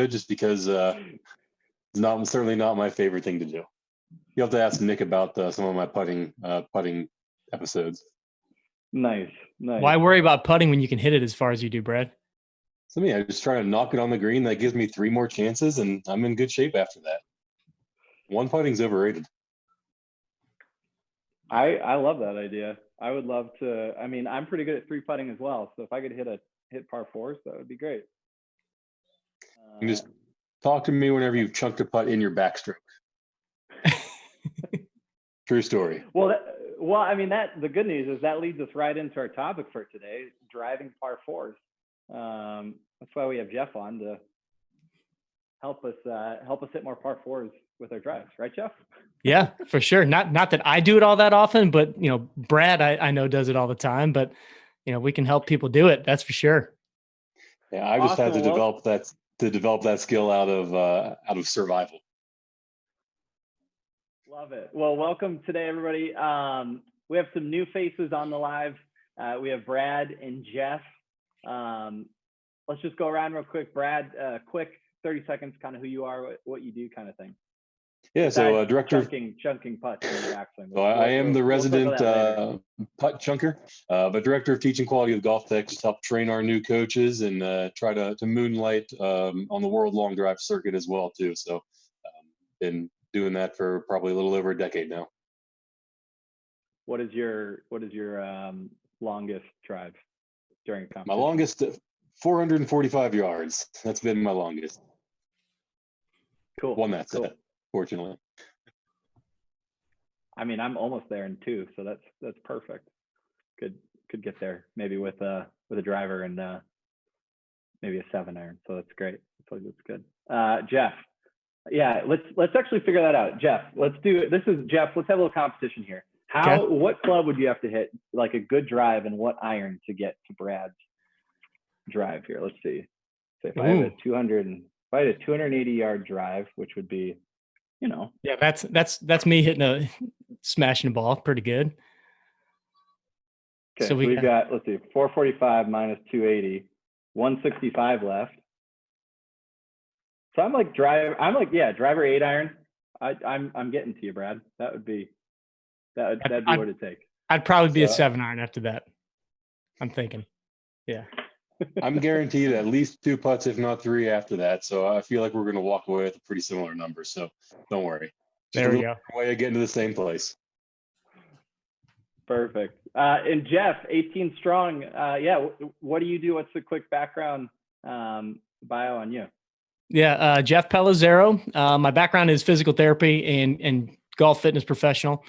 just because it's certainly not my favorite thing to do. You'll have to ask Nick about some of my putting episodes. Nice. Why worry about putting when you can hit it as far as you do, Brad? So I just try to knock it on the green. That gives me 3 more chances, and I'm in good shape after that. One putting's overrated. I love that idea. I would love to. I mean, I'm pretty good at 3 putting as well. So if I could hit par 4s, that would be great. You just talk to me whenever you've chunked a putt in your backstroke. True story. Well, I mean, the good news is that leads us right into our topic for today: driving par 4s. That's why we have Jeff on, to help us hit more par 4s with our drives, right, Jeff? Yeah, for sure. Not that I do it all that often, but Brad, I know does it all the time. But we can help people do it. That's for sure. Yeah, I just had to develop that skill out of survival. Love it. Well, welcome today, everybody. We have some new faces on the live. We have Brad and Jeff. Let's just go around real quick. Brad, quick 30 seconds, kind of who you are, what you do, kind of thing. Yeah, so director chunking putts in the backswing. So I am the resident putt chunker, but director of teaching quality of golf techs, to help train our new coaches and try to moonlight on the world long drive circuit as well too. So been doing that for probably a little over a decade now. What is your longest drive during a competition? My longest, 445 yards. That's been my longest. Cool. Won that set, fortunately. I mean, I'm almost there in 2, so that's perfect. Could get there maybe with a driver and maybe a 7-iron. So that's great. So that's good. Jeff. Yeah, let's actually figure that out. Jeff, let's do it. This is Jeff. Let's have a little competition here. What club would you have to hit like a good drive and what iron to get to Brad's drive here? Let's see. So if I had a 280-yard drive, which would be, yeah, that's me hitting smashing a ball pretty good. Okay, so we've got, let's see, 445 minus 280, 165 left. So I'm like driver 8-iron. I'm getting to you, Brad. That'd be what it'd take. I'd probably be a 7-iron after that. I'm thinking. Yeah. I'm guaranteed at least 2 putts, if not 3 after that. So I feel like we're going to walk away with a pretty similar number. So don't worry. There we go. Way of getting to the same place. Perfect. And Jeff, 18 strong. What do you do? What's the quick background bio on you? Yeah, Jeff Palizzaro. My background is physical therapy and golf fitness professional.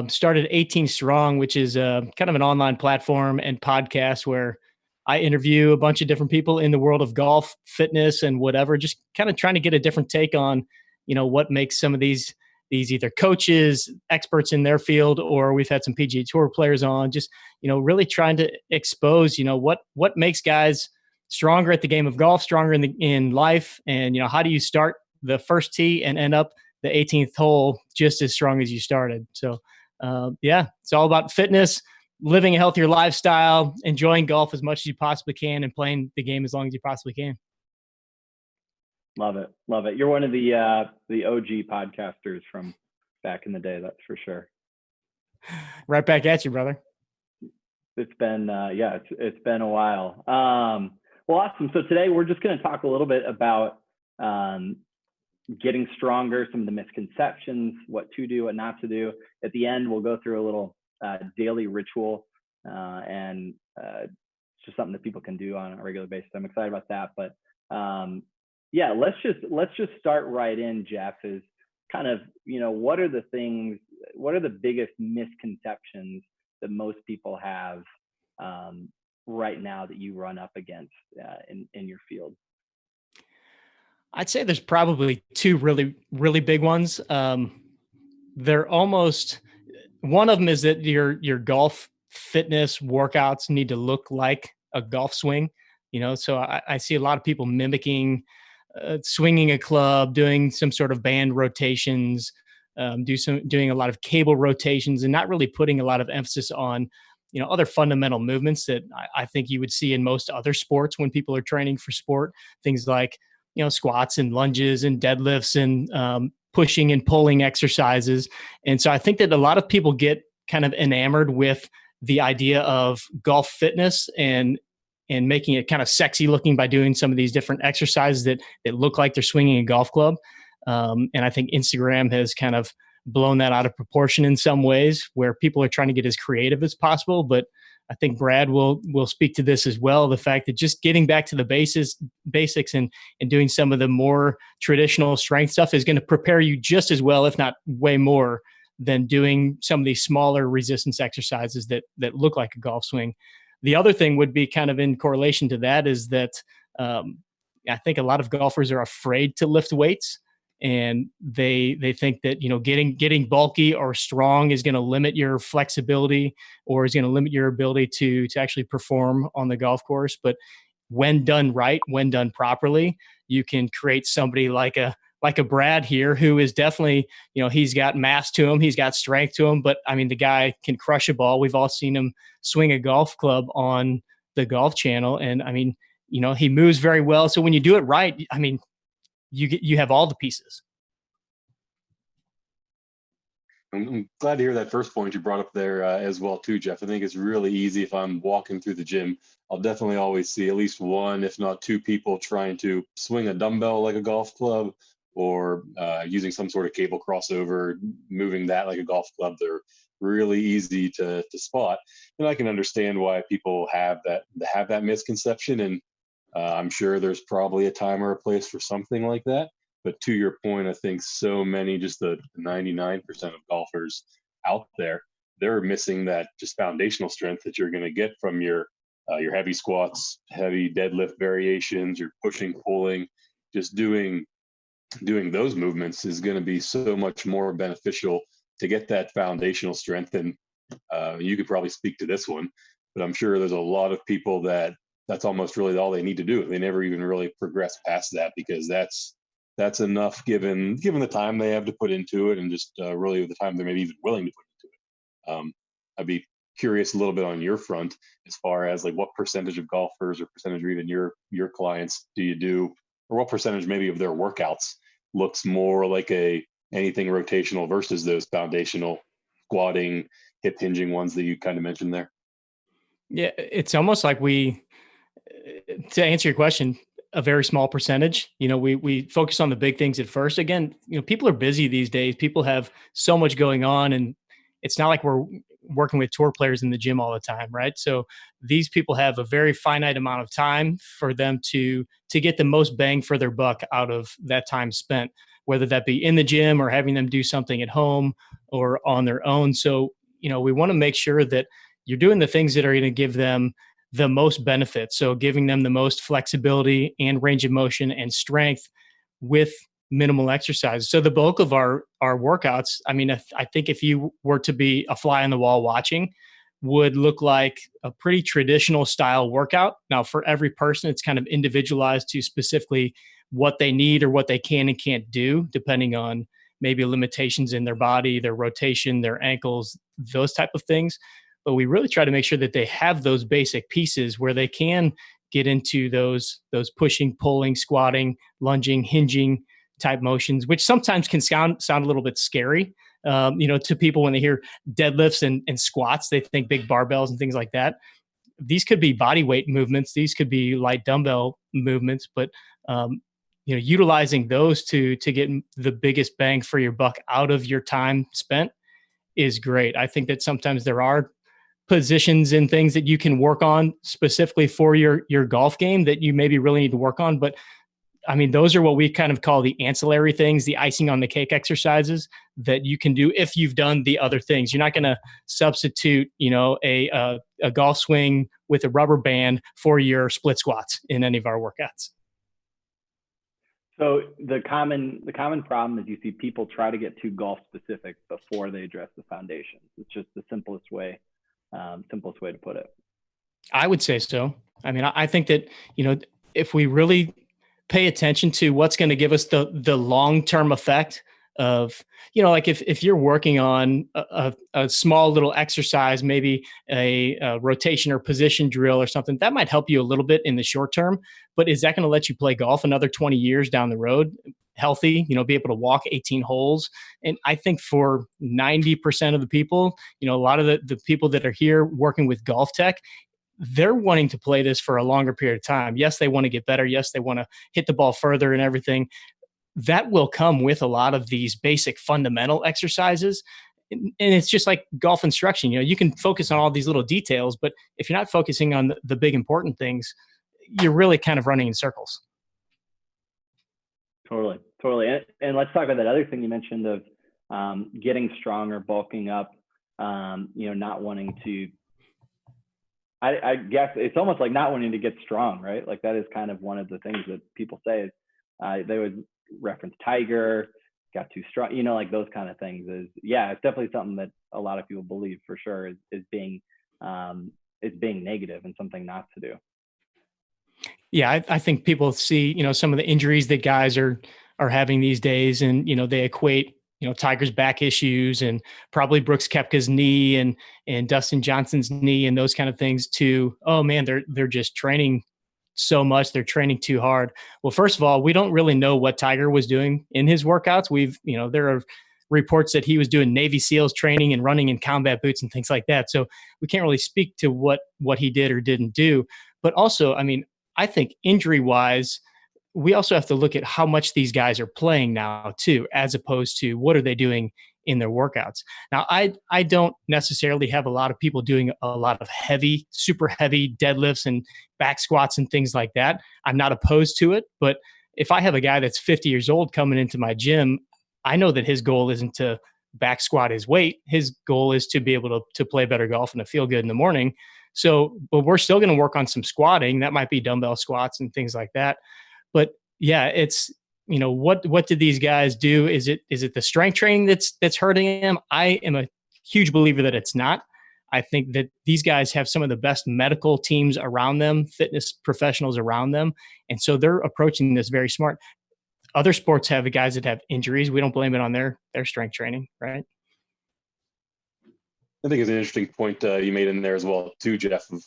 Started 18 Strong, which is kind of an online platform and podcast where I interview a bunch of different people in the world of golf, fitness, and whatever, just kind of trying to get a different take on, what makes some of these either coaches, experts in their field, or we've had some PGA Tour players on, just, really trying to expose, what makes guys stronger at the game of golf, stronger in life, and, how do you start the first tee and end up the 18th hole just as strong as you started. So, it's all about fitness, living a healthier lifestyle, enjoying golf as much as you possibly can, and playing the game as long as you possibly can. Love it. Love it. You're one of the OG podcasters from back in the day. That's for sure. Right back at you, brother. It's been, it's been a while. Well, awesome. So today we're just going to talk a little bit about getting stronger, some of the misconceptions, what to do, what not to do. At the end, we'll go through a little daily ritual, and it's just something that people can do on a regular basis. I'm excited about that. But let's just start right in, Jeff, is kind of, what are the biggest misconceptions that most people have right now that you run up against in your field? I'd say there's probably 2 really, really big ones. They're almost, one of them is that your golf fitness workouts need to look like a golf swing, so I see a lot of people mimicking swinging a club, doing some sort of band rotations, doing a lot of cable rotations, and not really putting a lot of emphasis on, other fundamental movements that I think you would see in most other sports when people are training for sport. Things like, squats and lunges and deadlifts and pushing and pulling exercises. And so I think that a lot of people get kind of enamored with the idea of golf fitness and making it kind of sexy looking by doing some of these different exercises that look like they're swinging a golf club. And I think Instagram has kind of blown that out of proportion in some ways, where people are trying to get as creative as possible. But I think Brad will speak to this as well. The fact that just getting back to the basics and doing some of the more traditional strength stuff is going to prepare you just as well, if not way more, than doing some of these smaller resistance exercises that look like a golf swing. The other thing would be kind of in correlation to that is that I think a lot of golfers are afraid to lift weights, and they think that getting bulky or strong is going to limit your flexibility or is going to limit your ability to actually perform on the golf course. But when done right, when done properly, you can create somebody like a Brad here, who is definitely, he's got mass to him, he's got strength to him, but I mean, the guy can crush a ball. We've all seen him swing a golf club on the Golf Channel. And I mean, he moves very well. So when you do it right, I mean, you have all the pieces. I'm glad to hear that first point you brought up there as well too, Jeff. I think it's really easy if I'm walking through the gym. I'll definitely always see at least one, if not two people trying to swing a dumbbell like a golf club, or using some sort of cable crossover, moving that like a golf club. They're really easy to spot. And I can understand why people have that misconception. And I'm sure there's probably a time or a place for something like that. But to your point, I think so many, just the 99% of golfers out there, they're missing that just foundational strength that you're going to get from your heavy squats, heavy deadlift variations, your pushing, pulling. Just doing those movements is going to be so much more beneficial to get that foundational strength. And you could probably speak to this one, but I'm sure there's a lot of people that's almost really all they need to do. They never even really progress past that, because that's enough given the time they have to put into it, and just really the time they're maybe even willing to put into it. I'd be curious a little bit on your front as far as like what percentage of golfers or percentage of even your clients do you do, or what percentage maybe of their workouts looks more like anything rotational versus those foundational squatting, hip hinging ones that you kind of mentioned there? Yeah, it's almost like to answer your question, a very small percentage. We focus on the big things at first. Again, people are busy these days. People have so much going on, and it's not like we're working with tour players in the gym all the time, right? So these people have a very finite amount of time for them to get the most bang for their buck out of that time spent, whether that be in the gym or having them do something at home or on their own. So, we want to make sure that you're doing the things that are going to give them the most benefit. So giving them the most flexibility and range of motion and strength with minimal exercise. So the bulk of our workouts, I mean, I think if you were to be a fly on the wall watching, would look like a pretty traditional style workout. Now, for every person, it's kind of individualized to specifically what they need or what they can and can't do, depending on maybe limitations in their body, their rotation, their ankles, those type of things. But we really try to make sure that they have those basic pieces where they can get into those pushing, pulling, squatting, lunging, hinging type motions, which sometimes can sound a little bit scary, to people when they hear deadlifts and squats. They think big barbells and things like that. These could be body weight movements. These could be light dumbbell movements, but utilizing those to get the biggest bang for your buck out of your time spent is great. I think that sometimes there are positions and things that you can work on specifically for your golf game that you maybe really need to work on. But I mean, those are what we kind of call the ancillary things, the icing on the cake exercises that you can do if you've done the other things. You're not going to substitute, a golf swing with a rubber band for your split squats in any of our workouts. So the common problem is you see people try to get too golf specific before they address the foundations. It's just the simplest way to put it. I would say so. I mean, I think that, if we really pay attention to what's going to give us the long-term effect of, like if you're working on a small little exercise, maybe a rotation or position drill or something, that might help you a little bit in the short term. But is that going to let you play golf another 20 years down the road? Healthy, be able to walk 18 holes. And I think for 90% of the people, a lot of the people that are here working with golf tech, they're wanting to play this for a longer period of time. Yes, they want to get better. Yes, they want to hit the ball further and everything. That will come with a lot of these basic fundamental exercises. And it's just like golf instruction. You can focus on all these little details, but if you're not focusing on the big important things, you're really kind of running in circles. Totally. And let's talk about that other thing you mentioned of getting stronger, bulking up, not wanting to, I guess it's almost like not wanting to get strong, right? Like that is kind of one of the things that people say is they would reference Tiger, got too strong, like those kind of things is, it's definitely something that a lot of people believe for sure is being negative and something not to do. Yeah, I think people see, some of the injuries that guys are having these days, and they equate, Tiger's back issues and probably Brooks Koepka's knee and Dustin Johnson's knee and those kind of things to, oh man, they're just training so much, they're training too hard. Well, first of all, we don't really know what Tiger was doing in his workouts. There are reports that he was doing Navy SEALs training and running in combat boots and things like that. So we can't really speak to what he did or didn't do. But also, I think injury-wise, we also have to look at how much these guys are playing now too, as opposed to what are they doing in their workouts. Now, I don't necessarily have a lot of people doing a lot of heavy, super heavy deadlifts and back squats and things like that. I'm not opposed to it, but if I have a guy that's 50 years old coming into my gym, I know that his goal isn't to back squat his weight. His goal is to be able to play better golf and to feel good in the morning. So, but we're still going to work on some squatting. That might be dumbbell squats and things like that. But yeah, it's, what did these guys do? Is it the strength training that's hurting them? I am a huge believer that it's not. I think that these guys have some of the best medical teams around them, fitness professionals around them. And so they're approaching this very smart. Other sports have the guys that have injuries. We don't blame it on their strength training, right? I think it's an interesting point you made in there as well, too, Jeff, of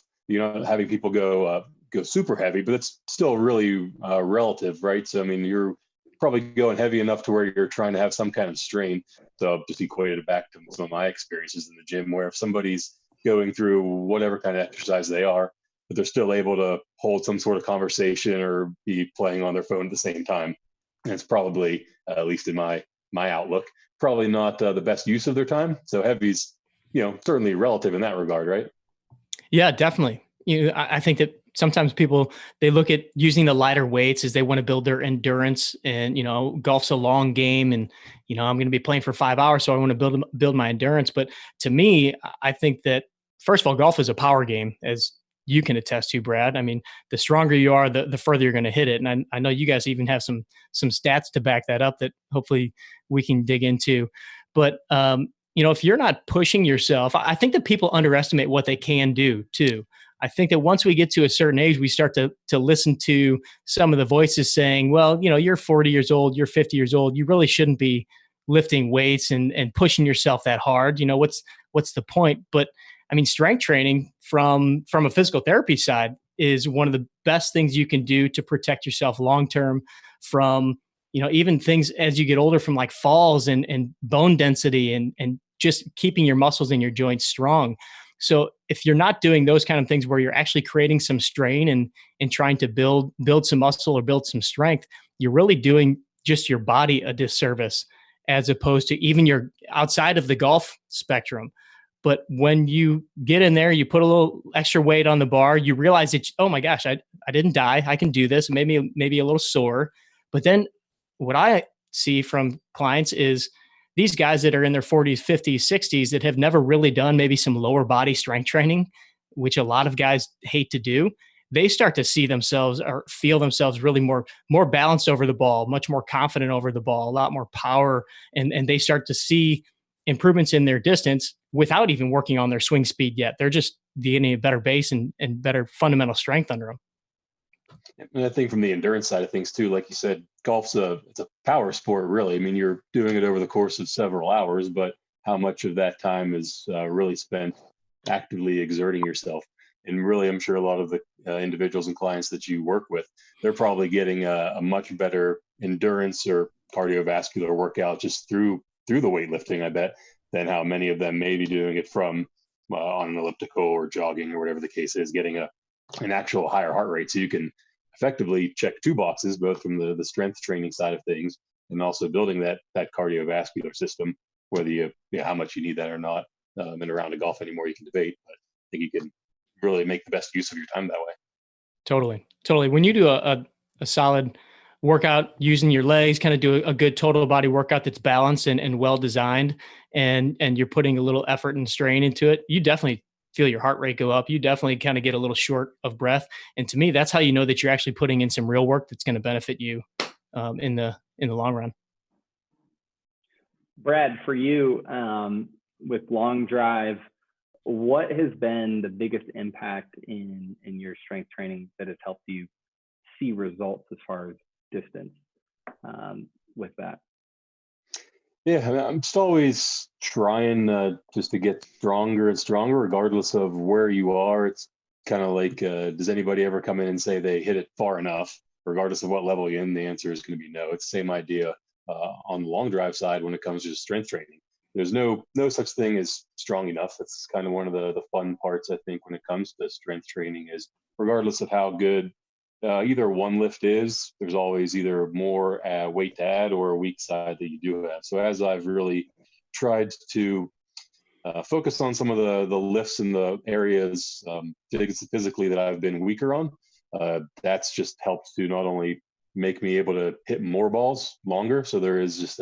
having people go super heavy, but it's still really relative, right? So, you're probably going heavy enough to where you're trying to have some kind of strain. So I've just equated it back to some of my experiences in the gym, where if somebody's going through whatever kind of exercise they are, but they're still able to hold some sort of conversation or be playing on their phone at the same time, and it's probably, at least in my outlook, probably not the best use of their time. So heavy's, certainly relative in that regard, right? Yeah, definitely. I think that sometimes people, they look at using the lighter weights as they want to build their endurance, and, golf's a long game, and, I'm going to be playing for 5 hours, so I want to build my endurance. But to me, I think that first of all, golf is a power game, as you can attest to, Brad. The stronger you are, the further you're going to hit it. And I know you guys even have some stats to back that up that hopefully we can dig into. But, if you're not pushing yourself, I think that people underestimate what they can do too. I think that once we get to a certain age, we start to listen to some of the voices saying, well, you're 40 years old, you're 50 years old, you really shouldn't be lifting weights and pushing yourself that hard. What's the point? But strength training from a physical therapy side is one of the best things you can do to protect yourself long-term from, even things as you get older, from like falls and bone density and just keeping your muscles and your joints strong. So if you're not doing those kind of things where you're actually creating some strain and trying to build some muscle or build some strength, you're really doing just your body a disservice, as opposed to even your outside of the golf spectrum. But when you get in there, you put a little extra weight on the bar, you realize that, oh my gosh, I didn't die. I can do this. Maybe a little sore. But then what I see from clients is these guys that are in their 40s, 50s, 60s that have never really done maybe some lower body strength training, which a lot of guys hate to do. They start to see themselves or feel themselves really more balanced over the ball, much more confident over the ball, a lot more power. And they start to see improvements in their distance without even working on their swing speed yet. They're just getting a better base and better fundamental strength under them. And I think from the endurance side of things too, like you said, it's a power sport, really. I mean, you're doing it over the course of several hours, but how much of that time is really spent actively exerting yourself? And really, I'm sure a lot of the individuals and clients that you work with, they're probably getting a much better endurance or cardiovascular workout just through the weightlifting, I bet, than how many of them may be doing it from on an elliptical or jogging or whatever the case is, getting an actual higher heart rate. So you can effectively check two boxes, both from the strength training side of things and also building that cardiovascular system, whether how much you need that or not. And around a golf anymore, you can debate, but I think you can really make the best use of your time that way. Totally. When you do a solid workout using your legs, kind of do a good total body workout that's balanced and well designed, and you're putting a little effort and strain into it, you definitely feel your heart rate go up. You definitely kind of get a little short of breath. And to me, that's how you know that you're actually putting in some real work that's going to benefit you in the long run. Brad, for you, with long drive, what has been the biggest impact in your strength training that has helped you see results as far as distance with that? Yeah, I mean, I'm just always trying just to get stronger and stronger, regardless of where you are. It's kind of like, does anybody ever come in and say they hit it far enough, regardless of what level you're in? The answer is going to be no. It's the same idea on the long drive side when it comes to strength training. There's no such thing as strong enough. That's kind of one of the fun parts, I think, when it comes to strength training is regardless of how good either one lift is, there's always either more weight to add or a weak side that you do have. So as I've really tried to focus on some of the lifts in the areas physically that I've been weaker on, that's just helped to not only make me able to hit more balls longer. So there is just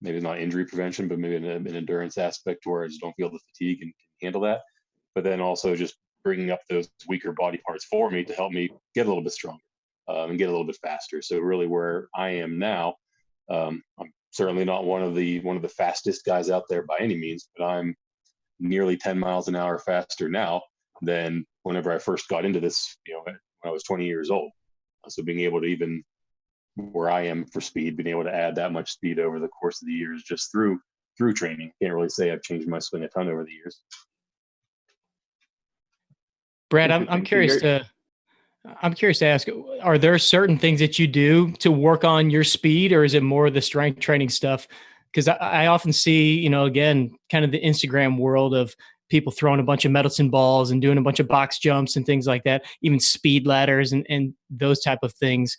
maybe not injury prevention, but maybe an endurance aspect where I just don't feel the fatigue and can handle that. But then also just bringing up those weaker body parts for me to help me get a little bit stronger and get a little bit faster. So really where I am now, I'm certainly not one of the fastest guys out there by any means, but I'm nearly 10 miles an hour faster now than whenever I first got into this, when I was 20 years old. So being able to even where I am for speed, being able to add that much speed over the course of the years just through training. Can't really say I've changed my swing a ton over the years. Brad, I'm curious to ask, are there certain things that you do to work on your speed, or is it more the strength training stuff? Because I often see, again, kind of the Instagram world of people throwing a bunch of medicine balls and doing a bunch of box jumps and things like that, even speed ladders and those type of things.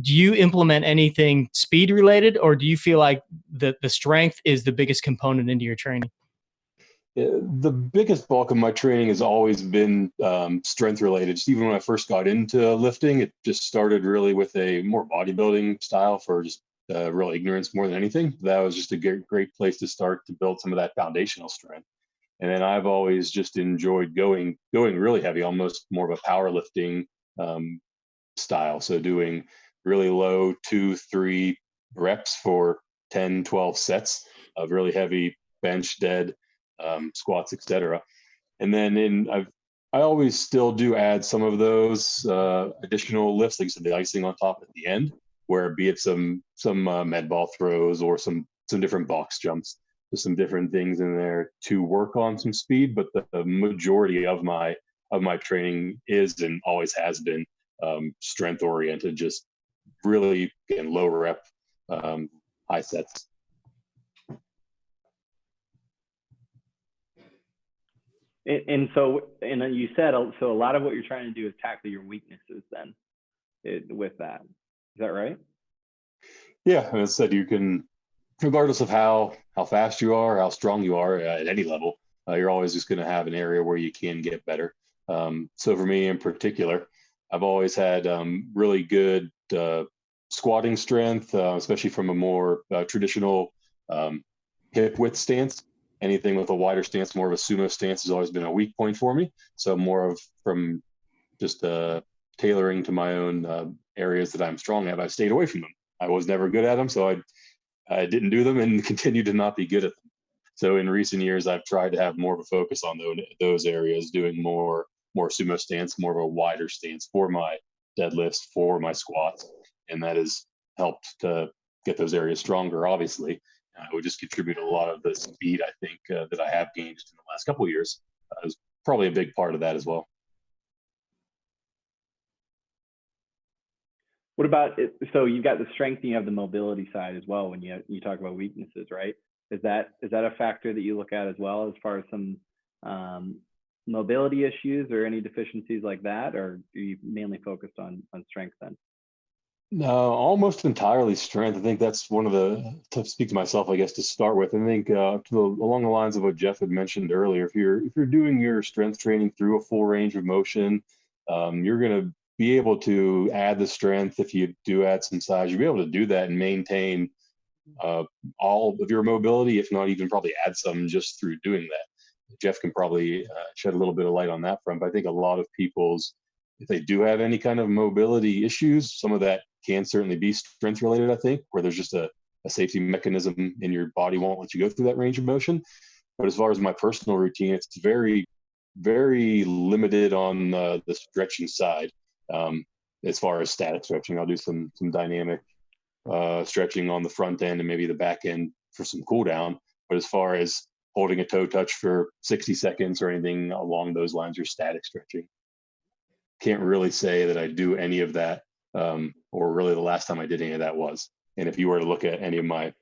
Do you implement anything speed related, or do you feel like the strength is the biggest component into your training? The biggest bulk of my training has always been strength related. Just even when I first got into lifting, it just started really with a more bodybuilding style for just real ignorance more than anything. That was just a great place to start to build some of that foundational strength. And then I've always just enjoyed going really heavy, almost more of a powerlifting style. So doing really low 2-3 reps for 10, 12 sets of really heavy bench, dead, squats, etc. And then I always still do add some of those additional lifts, like you said, the icing on top at the end, where be it some med ball throws or some different box jumps, just some different things in there to work on some speed. But the majority of my training is and always has been strength oriented, just really again low rep, high sets. And you said, so a lot of what you're trying to do is tackle your weaknesses then with that. Is that right? Yeah. And as I said, you can, regardless of how fast you are, how strong you are at any level, you're always just going to have an area where you can get better. So for me in particular, I've always had really good squatting strength, especially from a more traditional hip width stance. Anything with a wider stance, more of a sumo stance, has always been a weak point for me. So more of from just tailoring to my own areas that I'm strong at, I stayed away from them. I was never good at them, so I didn't do them and continue to not be good at them. So in recent years, I've tried to have more of a focus on those areas, doing more sumo stance, more of a wider stance for my deadlifts for my squats. And that has helped to get those areas stronger, obviously. It would just contribute a lot of the speed, I think, that I have gained in the last couple of years. Is probably a big part of that as well. What about it? So you've got the strength and you have the mobility side as well when you talk about weaknesses, right? Is that a factor that you look at as well as far as some mobility issues or any deficiencies like that, or are you mainly focused on strength then? No, almost entirely strength. I think that's one of the, to speak to myself, I guess, to start with. I think along the lines of what Jeff had mentioned earlier, if you're doing your strength training through a full range of motion, you're going to be able to add the strength. If you do add some size, you'll be able to do that and maintain all of your mobility, if not even probably add some just through doing that. Jeff can probably shed a little bit of light on that front. But I think a lot of people's, if they do have any kind of mobility issues, some of that can certainly be strength related, I think, where there's just a safety mechanism in your body won't let you go through that range of motion. But as far as my personal routine, it's very, very limited on the stretching side. As far as static stretching, I'll do some dynamic stretching on the front end and maybe the back end for some cool down. But as far as holding a toe touch for 60 seconds or anything along those lines, or static stretching, can't really say that I do any of that, or really the last time I did any of that was. And if you were to look at any of my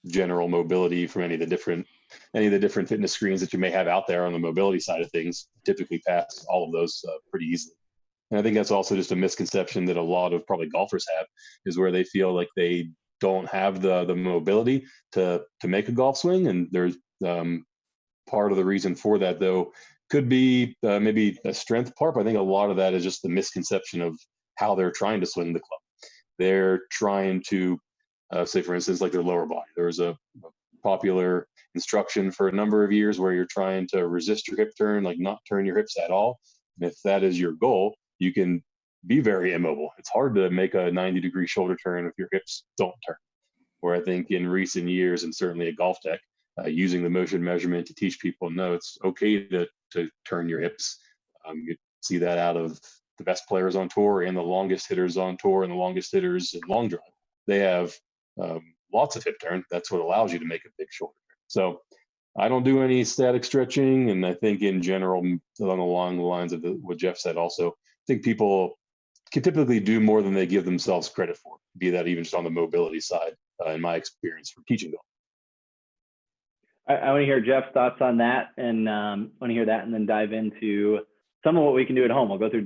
general mobility from any of the different fitness screens that you may have out there on the mobility side of things, typically pass all of those pretty easily. And I think that's also just a misconception that a lot of probably golfers have, is where they feel like they don't have the mobility to make a golf swing. And there's part of the reason for that, though, could be maybe a strength part, but I think a lot of that is just the misconception of how they're trying to swing the club. They're trying to, say, for instance, like their lower body. There's a popular instruction for a number of years where you're trying to resist your hip turn, like not turn your hips at all. And if that is your goal, you can be very immobile. It's hard to make a 90-degree shoulder turn if your hips don't turn. Where I think in recent years, and certainly at Golf Tech, using the motion measurement to teach people, no, it's okay to turn your hips. You see that out of the best players on tour and the longest hitters on tour and the longest hitters in long drive. They have lots of hip turn. That's what allows you to make a big shoulder turn. So I don't do any static stretching. And I think in general, along the lines of what Jeff said also, I think people can typically do more than they give themselves credit for, be that even just on the mobility side, in my experience from teaching golf. I want to hear Jeff's thoughts on that, and want to hear that, and then dive into some of what we can do at home. I'll go through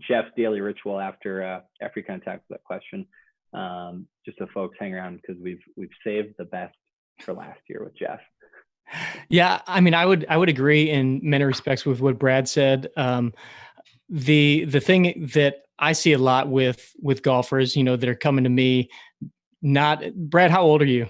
Jeff's daily ritual after you kind of tackle that question, just so folks hang around, because we've saved the best for last year with Jeff. Yeah, I mean, I would agree in many respects with what Brad said. The thing that I see a lot with golfers, that are coming to me, Brad, how old are you?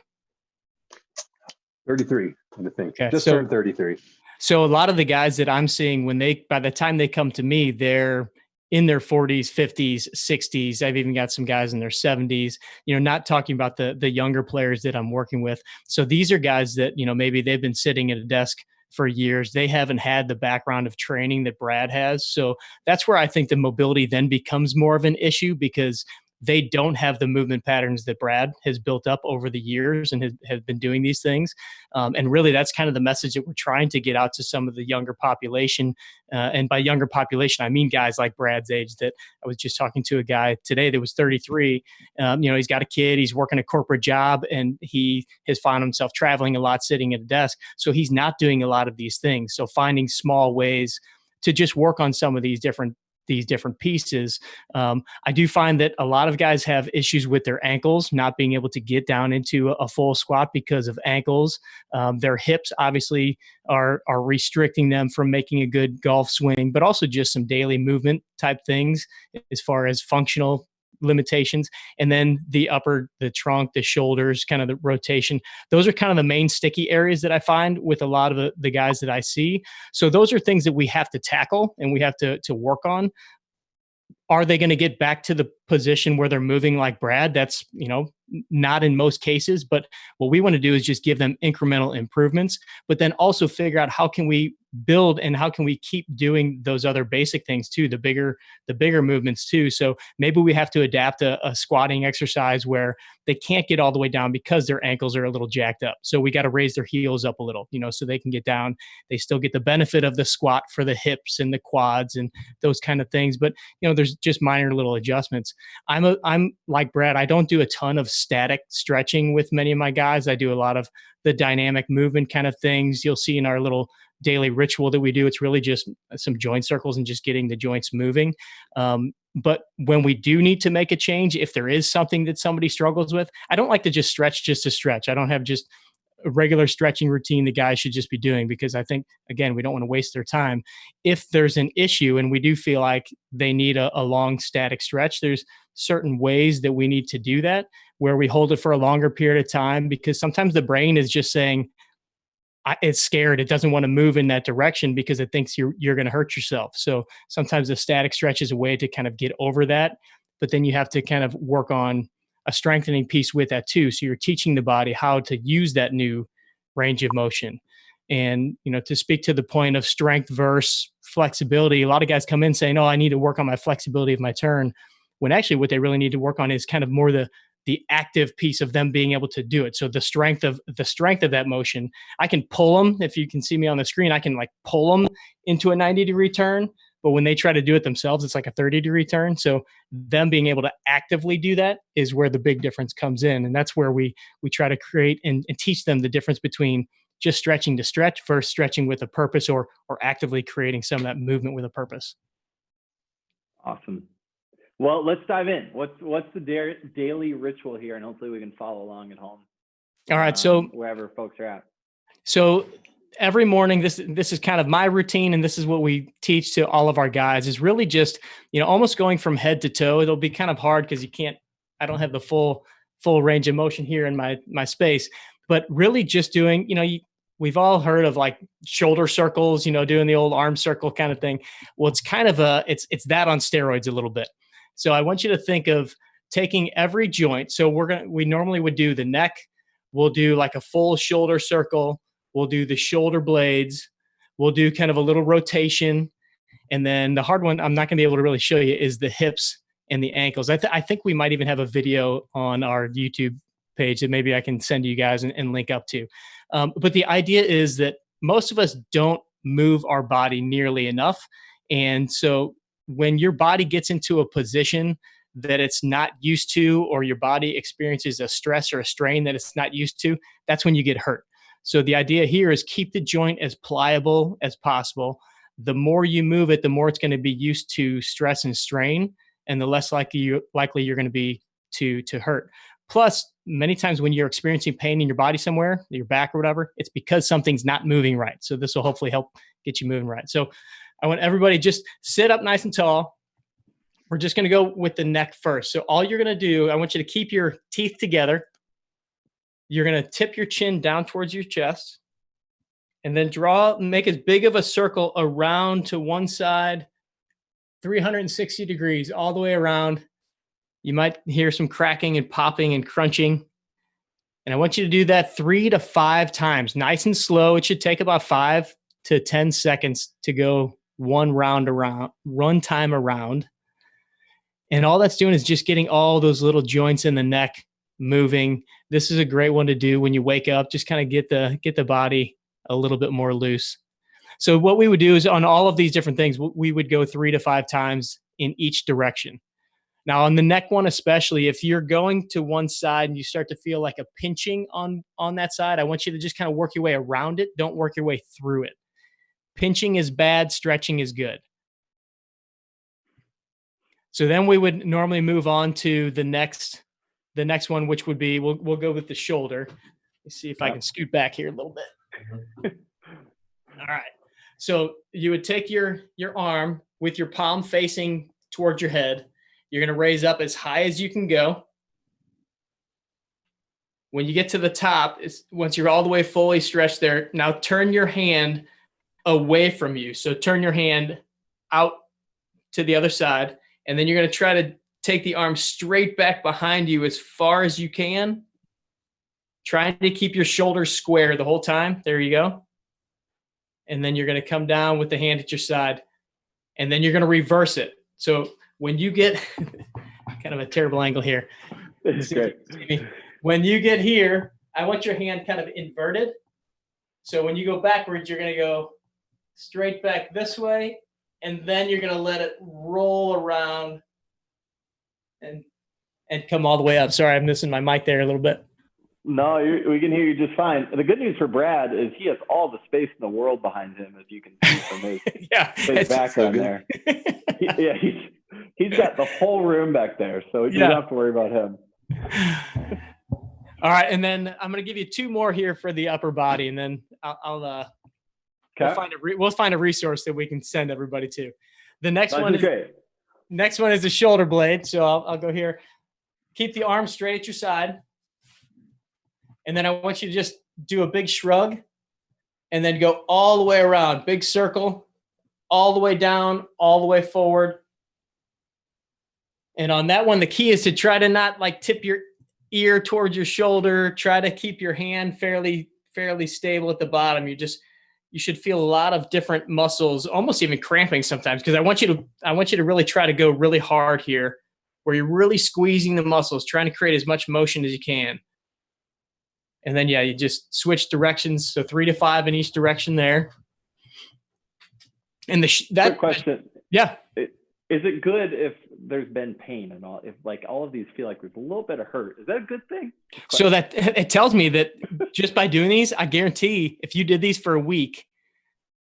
33, I think. Okay, just turned 33. So a lot of the guys that I'm seeing, by the time they come to me, they're in their 40s, 50s, 60s. I've even got some guys in their 70s, not talking about the younger players that I'm working with. So these are guys that, maybe they've been sitting at a desk for years. They haven't had the background of training that Brad has. So that's where I think the mobility then becomes more of an issue, because they don't have the movement patterns that Brad has built up over the years and has been doing these things. And really, that's kind of the message that we're trying to get out to some of the younger population. And by younger population, I mean guys like Brad's age. That I was just talking to a guy today that was 33. He's got a kid, he's working a corporate job, and he has found himself traveling a lot, sitting at a desk. So he's not doing a lot of these things. So finding small ways to just work on some of these different pieces. I do find that a lot of guys have issues with their ankles, not being able to get down into a full squat because of ankles. Their hips obviously are restricting them from making a good golf swing, but also just some daily movement type things as far as functional limitations. And then the trunk, the shoulders, kind of the rotation. Those are kind of the main sticky areas that I find with a lot of the guys that I see. So those are things that we have to tackle and we have to work on. Are they going to get back to the position where they're moving like Brad? That's, not in most cases, but what we want to do is just give them incremental improvements, but then also figure out how can we build and how can we keep doing those other basic things too, the bigger movements too. So maybe we have to adapt a squatting exercise where they can't get all the way down because their ankles are a little jacked up. So we got to raise their heels up a little, so they can get down. They still get the benefit of the squat for the hips and the quads and those kind of things. But, there's just minor little adjustments. I'm like Brad, I don't do a ton of static stretching with many of my guys. I do a lot of the dynamic movement kind of things. You'll see in our little daily ritual that we do, it's really just some joint circles and just getting the joints moving. But when we do need to make a change, if there is something that somebody struggles with, I don't like to just stretch just to stretch. I don't have just a regular stretching routine the guys should just be doing, because I think, again, we don't want to waste their time. If there's an issue and we do feel like they need a long static stretch, there's certain ways that we need to do that, where we hold it for a longer period of time, because sometimes the brain is just saying, it's scared. It doesn't want to move in that direction because it thinks you're going to hurt yourself. So sometimes a static stretch is a way to kind of get over that, but then you have to kind of work on a strengthening piece with that too. So you're teaching the body how to use that new range of motion. And, to speak to the point of strength versus flexibility, a lot of guys come in saying, oh, I need to work on my flexibility of my turn, when actually what they really need to work on is kind of more the active piece of them being able to do it. So the strength of that motion, I can pull them. If you can see me on the screen, I can pull them into a 90-degree turn. But when they try to do it themselves, it's like a 30-degree turn. So them being able to actively do that is where the big difference comes in. And that's where we try to create and teach them the difference between just stretching to stretch versus stretching with a purpose, or actively creating some of that movement with a purpose. Awesome. Well, let's dive in. What's the daily ritual here, and hopefully we can follow along at home. All right, so wherever folks are at. So every morning, this is kind of my routine, and this is what we teach to all of our guys, is really just, almost going from head to toe. It'll be kind of hard because I don't have the full range of motion here in my space, but really just doing, we've all heard of shoulder circles, doing the old arm circle kind of thing. Well, it's kind of it's that on steroids a little bit. So I want you to think of taking every joint. So we normally would do the neck. We'll do a full shoulder circle. We'll do the shoulder blades. We'll do kind of a little rotation. And then the hard one, I'm not going to be able to really show you, is the hips and the ankles. I think we might even have a video on our YouTube page that maybe I can send to you guys and link up to. But the idea is that most of us don't move our body nearly enough. And so when your body gets into a position that it's not used to, or your body experiences a stress or a strain that it's not used to, that's when you get hurt. So the idea here is keep the joint as pliable as possible. The more you move it, the more it's going to be used to stress and strain, and the less likely you're going to be to hurt. Plus, many times when you're experiencing pain in your body somewhere, your back or whatever, it's because something's not moving right. So this will hopefully help get you moving right. So I want everybody just sit up nice and tall. We're just going to go with the neck first. So all you're going to do, I want you to keep your teeth together. You're going to tip your chin down towards your chest, and then make as big of a circle around to one side, 360 degrees all the way around. You might hear some cracking and popping and crunching. And I want you to do that 3 to 5 times, nice and slow. It should take about 5 to 10 seconds to go one time around. And all that's doing is just getting all those little joints in the neck moving. This is a great one to do when you wake up. Just kind of get the body a little bit more loose. So what we would do is, on all of these different things, we would go 3 to 5 times in each direction. Now on the neck one especially, if you're going to one side and you start to feel like a pinching on that side, I want you to just kind of work your way around it. Don't work your way through it. Pinching is bad, stretching is good. So then we would normally move on to the next one, which would be, we'll go with the shoulder. Let's see if I can scoot back here a little bit. All right. So you would take your arm with your palm facing towards your head. You're going to raise up as high as you can go. When you get to the top, once you're all the way fully stretched there, now turn your hand away from you. So turn your hand out to the other side, and then you're going to try to take the arm straight back behind you as far as you can, trying to keep your shoulders square the whole time. There you go. And then you're going to come down with the hand at your side, and then you're going to reverse it. So when you get kind of a terrible angle here. This is great. When you get here, I want your hand kind of inverted. So when you go backwards, you're going to go straight back this way, and then you're going to let it roll around and come all the way up. Sorry, I'm missing my mic there a little bit. No, we can hear you just fine. The good news for Brad is he has all the space in the world behind him, as you can see from his background there. He's got the whole room back there, so you don't have to worry about him. All right, and then I'm going to give you 2 more here for the upper body, and then we'll find a resource that we can send everybody to. The next one is the shoulder blade. So I'll go here. Keep the arm straight at your side. And then I want you to just do a big shrug and then go all the way around. Big circle, all the way down, all the way forward. And on that one, the key is to try to not like tip your ear towards your shoulder. Try to keep your hand fairly stable at the bottom. You should feel a lot of different muscles, almost even cramping sometimes, because I want you to really try to go really hard here, where you're really squeezing the muscles, trying to create as much motion as you can. And then, you just switch directions. So 3 to 5 in each direction there. And quick question. Yeah. Is it good if there's been pain and all? If like all of these feel like there's a little bit of hurt, is that a good thing? So that it tells me that just by doing these, I guarantee if you did these for a week,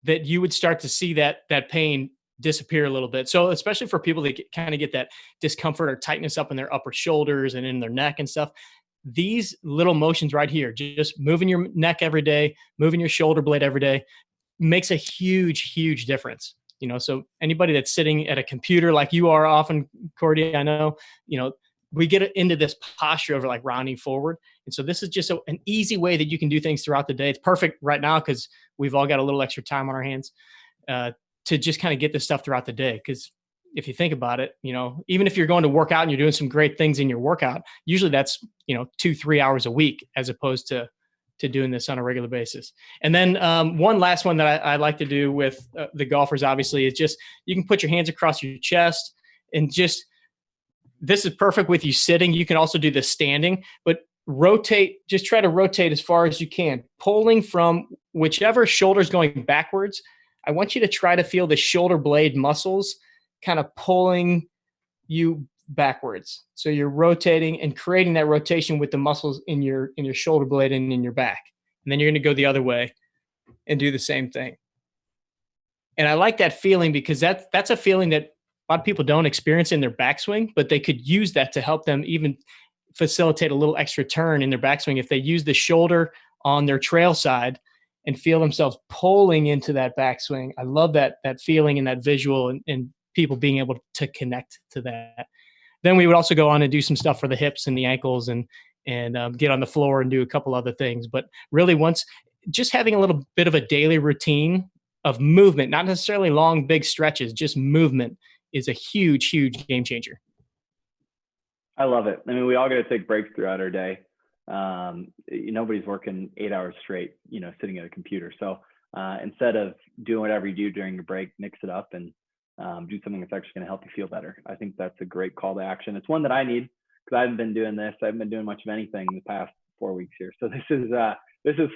that you would start to see that pain disappear a little bit. So especially for people that kind of get that discomfort or tightness up in their upper shoulders and in their neck and stuff, these little motions right here, just moving your neck every day, moving your shoulder blade every day, makes a huge, huge difference. So anybody that's sitting at a computer like you are often, Cordy, I know, we get into this posture of like rounding forward. And so this is just an easy way that you can do things throughout the day. It's perfect right now because we've all got a little extra time on our hands to just kind of get this stuff throughout the day. Because if you think about it, even if you're going to work out and you're doing some great things in your workout, usually that's, 2-3 hours a week, as opposed to doing this on a regular basis. And then one last one that I like to do with the golfers, obviously, is just, you can put your hands across your chest and just, this is perfect with you sitting. You can also do this standing, but just try to rotate as far as you can, pulling from whichever shoulder's going backwards. I want you to try to feel the shoulder blade muscles kind of pulling you backwards. So you're rotating and creating that rotation with the muscles in your shoulder blade and in your back. And then you're going to go the other way and do the same thing. And I like that feeling because that's a feeling that a lot of people don't experience in their backswing, but they could use that to help them even facilitate a little extra turn in their backswing if they use the shoulder on their trail side and feel themselves pulling into that backswing. I love that feeling and that visual and people being able to connect to that. Then we would also go on and do some stuff for the hips and the ankles and get on the floor and do a couple other things. But really, just having a little bit of a daily routine of movement, not necessarily long, big stretches, just movement, is a huge, huge game changer. I love it. I mean, we all got to take breaks throughout our day. Nobody's working 8 hours straight, sitting at a computer. So instead of doing whatever you do during your break, mix it up and do something that's actually going to help you feel better. I think that's a great call to action. It's one that I need because I haven't been doing this. I haven't been doing much of anything in the past 4 weeks here. So this is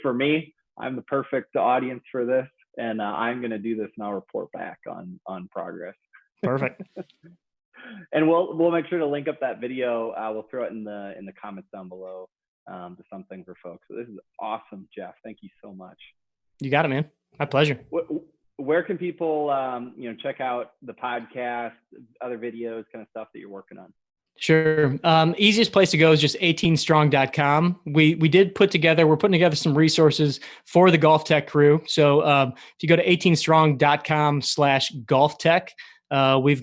for me. I'm the perfect audience for this, and I'm going to do this, and I'll report back on progress. Perfect. And we'll make sure to link up that video. We'll throw it in the comments down below to something for folks. So this is awesome, Jeff. Thank you so much. You got it, man. My pleasure. Where can people check out the podcast, other videos, kind of stuff that you're working on? Sure. Easiest place to go is just 18strong.com. We're putting together some resources for the Golf Tech crew. So if you go to 18strong.com/golftech, we've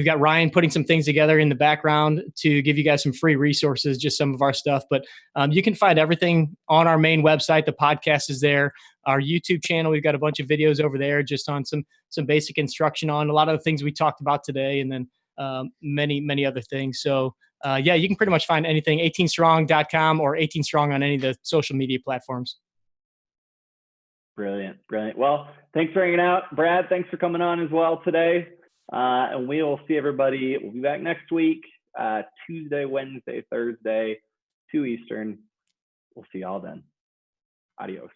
got Ryan putting some things together in the background to give you guys some free resources, just some of our stuff. But you can find everything on our main website. The podcast is there. Our YouTube channel, we've got a bunch of videos over there just on some basic instruction on a lot of the things we talked about today. And then many other things. So yeah, you can pretty much find anything 18strong.com or 18strong on any of the social media platforms. Brilliant. Well, thanks for hanging out. Brad, thanks for coming on as well today. And we will see everybody. We'll be back next week, Tuesday, Wednesday, Thursday, 2 Eastern. We'll see y'all then. Adios.